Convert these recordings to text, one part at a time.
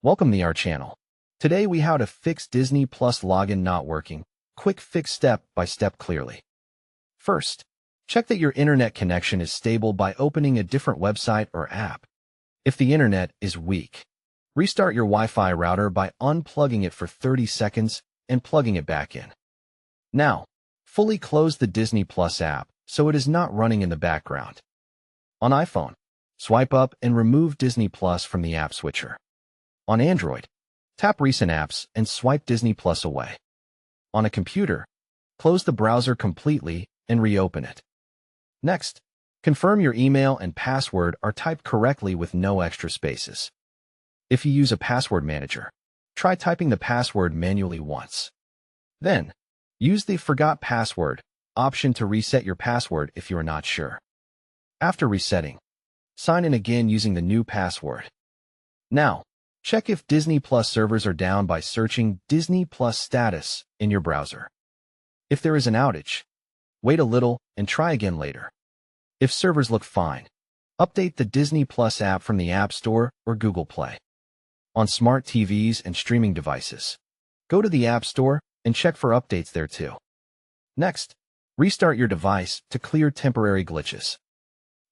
Welcome to our channel. Today we how to fix Disney Plus login not working. Quick fix step by step clearly. First, check that your internet connection is stable by opening a different website or app. If the internet is weak, restart your Wi-Fi router by unplugging it for 30 seconds and plugging it back in. Now, fully close the Disney Plus app so it is not running in the background. On iPhone, swipe up and remove Disney Plus from the app switcher. On Android, tap Recent Apps and swipe Disney Plus away. On a computer, close the browser completely and reopen it. Next, confirm your email and password are typed correctly with no extra spaces. If you use a password manager, try typing the password manually once. Then, use the Forgot Password option to reset your password if you are not sure. After resetting, sign in again using the new password. Now, check if Disney Plus servers are down by searching Disney Plus status in your browser. If there is an outage, wait a little and try again later. If servers look fine, update the Disney Plus app from the App Store or Google Play. On smart TVs and streaming devices, go to the App Store and check for updates there too. Next, restart your device to clear temporary glitches.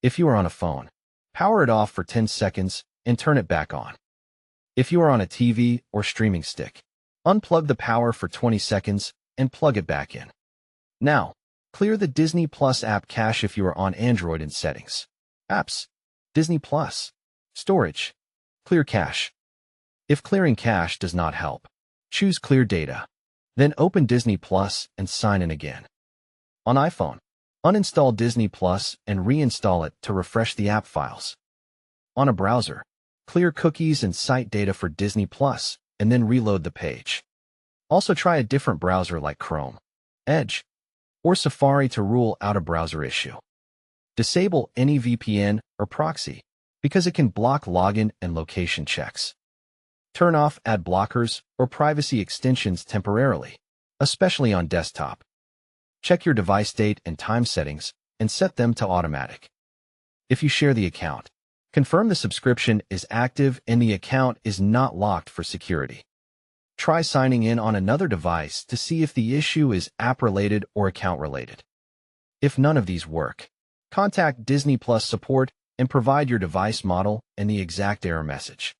If you are on a phone, power it off for 10 seconds and turn it back on. If you are on a TV or streaming stick, unplug the power for 20 seconds and plug it back in. Now, clear the Disney Plus app cache if you are on Android in Settings, Apps, Disney Plus, Storage, Clear Cache. If clearing cache does not help, choose Clear Data. Then open Disney Plus and sign in again. On iPhone, uninstall Disney Plus and reinstall it to refresh the app files. On a browser, clear cookies and site data for Disney Plus, and then reload the page. Also try a different browser like Chrome, Edge, or Safari to rule out a browser issue. Disable any VPN or proxy, because it can block login and location checks. Turn off ad blockers or privacy extensions temporarily, especially on desktop. Check your device date and time settings and set them to automatic. If you share the account, confirm the subscription is active and the account is not locked for security. Try signing in on another device to see if the issue is app-related or account-related. If none of these work, contact Disney Plus support and provide your device model and the exact error message.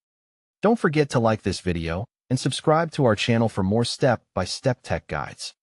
Don't forget to like this video and subscribe to our channel for more step-by-step tech guides.